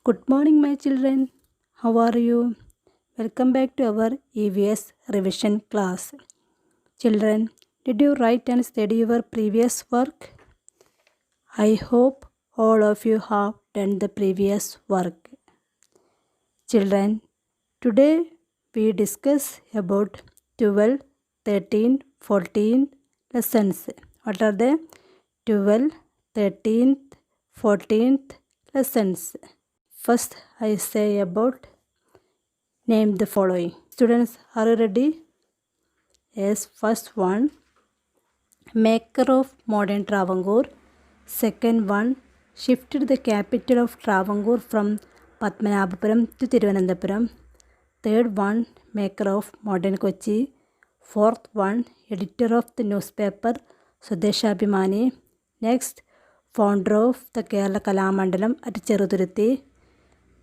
Good morning, my children. How are you? Welcome back to our EVS revision class. Children, did you write and study your previous work? I hope all of you have done the previous work. Children, today we discuss about 12, 13, 14 lessons. What are they? 12, 13th, 14th lessons. First, I say about name the following. Students, are you ready? Yes, first one, maker of modern Travancore. Second one, shifted the capital of Travancore from Padmanabhapuram to Thiruvananthapuram. Third one, maker of modern Kochi. Fourth one, editor of the newspaper Swadeshabhimani. Next, founder of the Kerala Kalamandalam at Cheruthuruthy.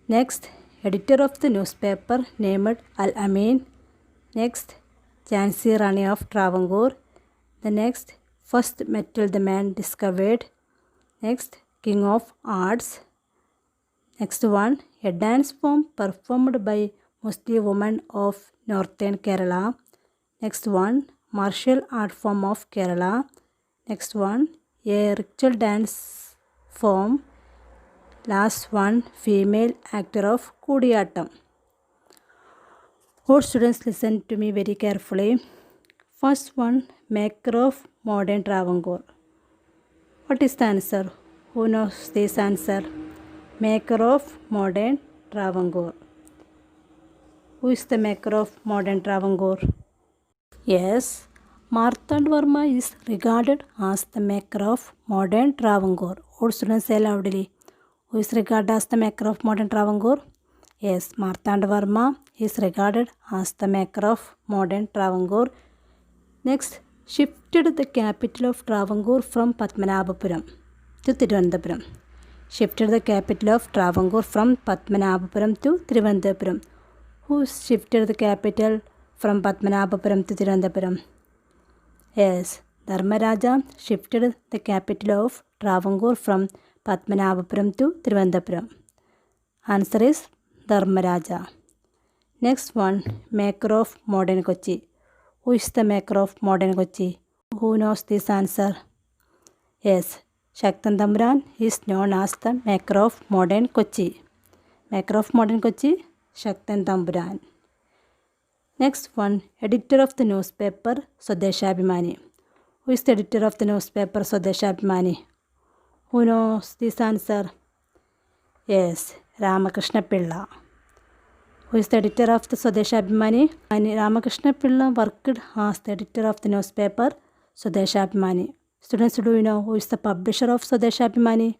Next, editor of the newspaper named Al-Amin. Next, Jhansi Rani of Travancore. The next, first metal the man discovered. Next, king of arts. Next one, a dance form performed by Muslim women of northern Kerala. Next one, martial art form of Kerala. Next one, a ritual dance form. Last one, female actor of Kudiyattam. All students listen to me very carefully. First one, maker of modern Travancore. What is the answer? Who knows this answer? Maker of modern Travancore. Who is the maker of modern Travancore? Yes, Marthandavarma is regarded as the maker of modern Travancore. All students say loudly. Who is regarded as the maker of modern Travancore? Yes, Marthandavarma is regarded as the maker of modern Travancore. Next, shifted the capital of Travancore from Padmanabhapuram to Thiruvananthapuram. Shifted the capital of Travancore from Padmanabhapuram to Thiruvananthapuram. Who shifted the capital from Padmanabhapuram to Thiruvananthapuram? Yes, Dharmaraja shifted the capital of Travancore from Padmanabhapuram to Thiruvananthapuram. Answer is Dharmaraja. Next one, maker of modern Kochi. Who is the maker of modern Kochi? Who knows this answer? Yes, Shaktan Thamburan is known as the maker of modern Kochi. Maker of modern Kochi, Shaktan Thamburan. Next one, editor of the newspaper Swadeshabhimani. Who is the editor of the newspaper Swadeshabhimani? Who knows this answer? Yes, Ramakrishna Pilla. Who is the editor of the Swadeshabhimani? And Ramakrishna Pilla worked as the editor of the newspaper Swadeshabhimani. Students, do you know who is the publisher of Swadeshabhimani?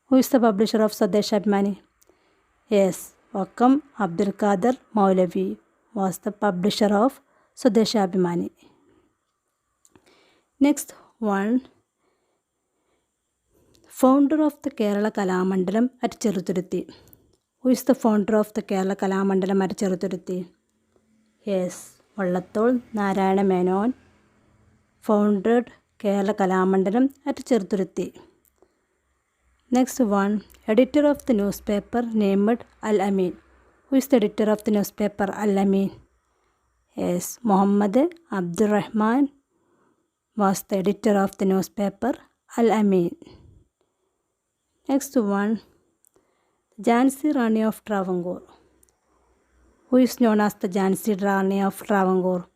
Who is the publisher of Swadeshabhimani? Yes, Vakam Abdul Qadir Maulavi was the publisher of Swadeshabhimani. Next one, founder of the Kerala Kalamandalam at Cheruthuruthy. Who is the founder of the Kerala Kalamandalam at Cheruthuruthy? Yes, Vallathol Narayana Menon founded Kerala Kalamandalam at Cheruthuruthy. Next one, editor of the newspaper named Al-Amin. Who is the editor of the newspaper Al-Amin? Yes, Muhammad Abdul Rahman was the editor of the newspaper Al-Amin. Next one, Jhansi Rani of Travancore. Who is known as the Jhansi Rani of Travancore?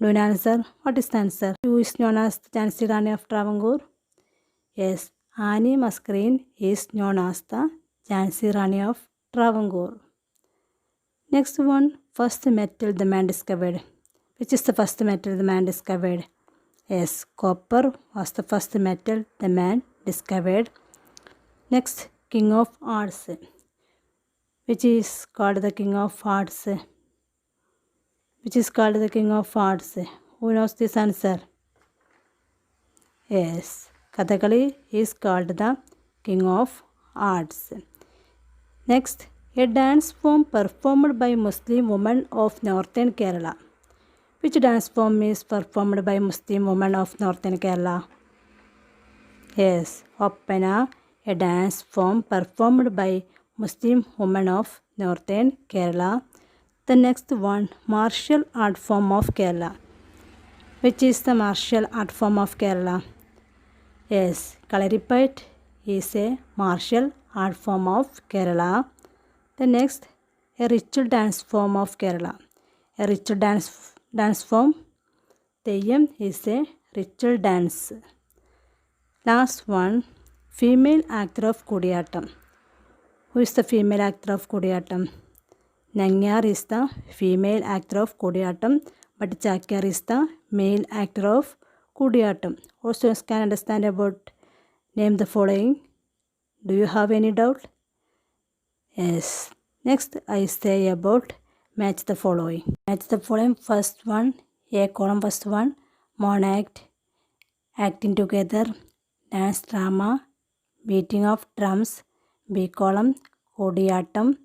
Do you answer? What is the answer? Who is known as the Jhansi Rani of Travancore? Yes, Annie Musgrave is known as the Jhansi Rani of Travancore. Next one, first metal the man discovered. Which is the first metal the man discovered? Yes, copper was the first metal the man discovered. Next, king of arts. Which is called the king of arts? Which is called the king of arts? Who knows this answer? Yes, Kathakali is called the king of arts. Next, a dance form performed by Muslim women of northern Kerala. Which dance form is performed by Muslim women of northern Kerala? Yes, Oppana a dance form performed by Muslim women of northern Kerala. The next one, martial art form of Kerala. Which is the martial art form of Kerala? Yes, Kalaripayattu is a martial art form of Kerala. The next, a ritual dance form of Kerala. A ritual dance form. Theyyam is a ritual dance. Last one, female actor of Kudiyattam. Who is the female actor of Kudiyattam? Nangyar is the female actor of Kudiyattam, but Chakyar is the male actor of Kudiyattam. Also, you can understand about name the following. Do you have any doubt? Yes. Next, I say about match the following. Match the following. First one, A column first one, monact, acting together, dance drama, beating of drums. B column, Kodiyattam,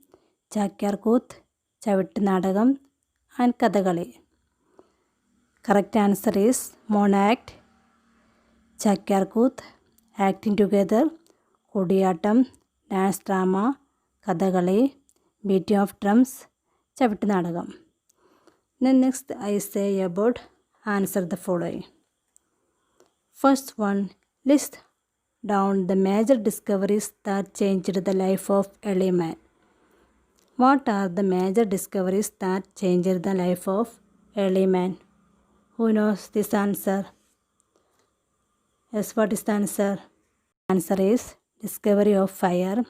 Chakyarkooth, Chavittanadagam, and Kathakali. Correct answer is monact, Chakyarkooth, acting together, Kodiyattam, dance drama, Kathakali, beating of drums, Chavittanadagam. Then next I say about answer the following. First one, list down the major discoveries that changed the life of early man. What are the major discoveries that changed the life of early man? Who knows this answer? Yes, what is the answer? Answer is discovery of fire,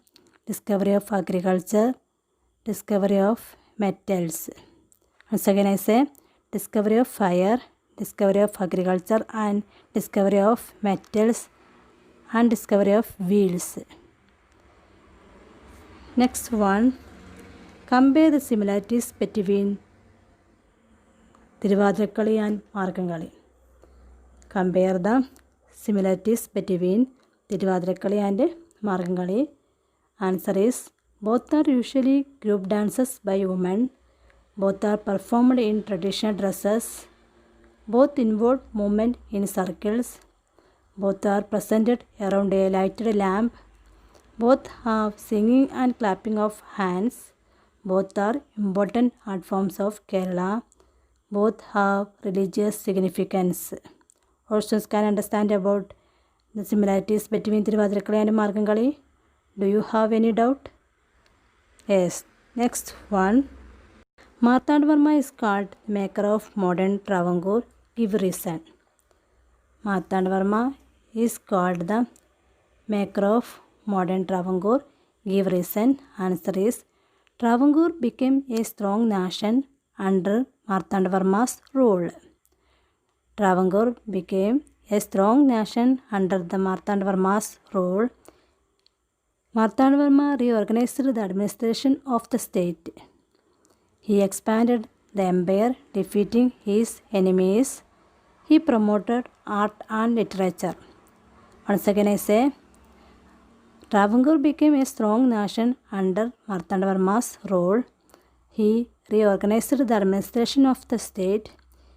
discovery of agriculture, discovery of metals. Once again I say discovery of fire, discovery of agriculture, and discovery of metals, and discovery of wheels. Next one, compare the similarities between Thiruvathirakali and Margam. Compare the similarities between Thiruvathirakali and Margam. Answer is both are usually group dances by women. Both are performed in traditional dresses. Both involve movement in circles. Both are presented around a lighted lamp. Both have singing and clapping of hands. Both are important art forms of Kerala. Both have religious significance. Also, can understand about the similarities between Thiruvathirakali and Margam. Do you have any doubt? Yes. Next one. Marthandavarma is called the maker of modern Travancore. Give reason. Marthandavarma is called the maker of modern Travancore. Give reason. Answer is Travancore became a strong nation under Marthandavarma's rule. Travancore became a strong nation under the Marthandavarma's rule. Marthandavarma reorganized the administration of the state. He expanded the empire, defeating his enemies. He promoted art and literature. Once again I say, Travancore became a strong nation under Marthandavarma's rule. He reorganized the administration of the state.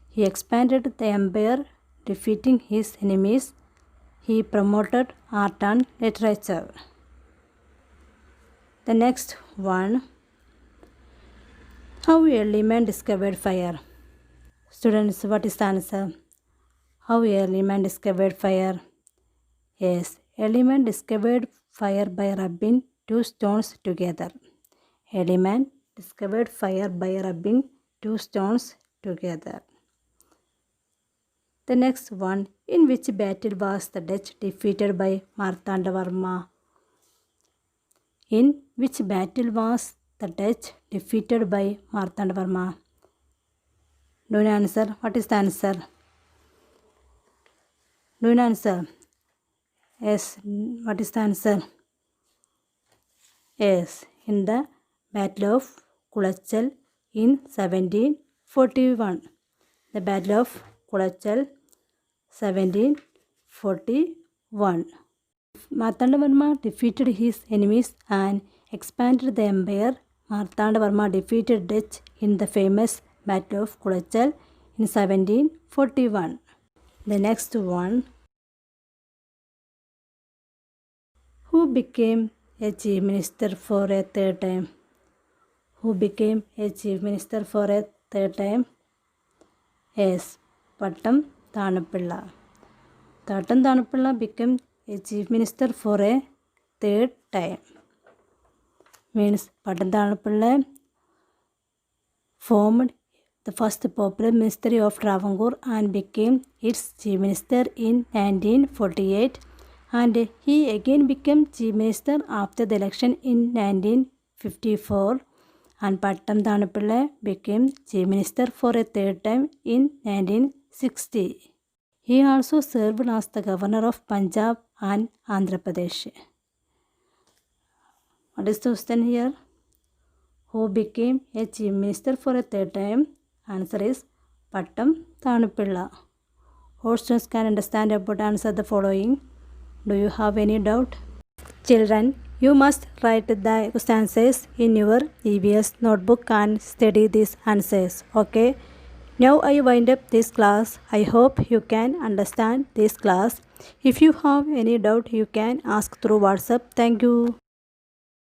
He expanded the empire, defeating his enemies. He promoted art and literature. The next one, how early man discovered fire? Students, what is the answer? How early man discovered fire? Yes, early man discovered fire by rubbing two stones together. Early man discovered fire by rubbing two stones together. The next one, in which battle was the Dutch defeated by Marthandavarma? In which battle was the Dutch defeated by Marthandavarma? Do you answer? What is the answer? Do you answer? Yes, what is the answer? Yes, in the Battle of Kulachal in 1741. The Battle of Kulachal 1741. Marthandavarma defeated his enemies and expanded the empire. Marthandavarma defeated Dutch in the famous Battle of Kulachal in 1741. The next one. Who Who became a chief minister for a third time? Who became a chief minister for a third time? Yes, Pattam Thanapilla. Pattam Thanapilla became a chief minister for a third time. Means Pattam Thanapilla formed the first popular ministry of Travancore and became its chief minister in 1948, and he again became chief minister after the election in 1954, and Pattam Thanapilla became chief minister for a third time in 1960. He also served as the governor of Punjab and Andhra Pradesh. What is the question here? Who became a chief minister for a third time? Answer is Pattam Thanapilla. All students can understand about answer the following. Do you have any doubt? Children, you must write the question answers in your EVS notebook and study these answers. Okay? Now I wind up this class. I hope you can understand this class. If you have any doubt, you can ask through WhatsApp. Thank you.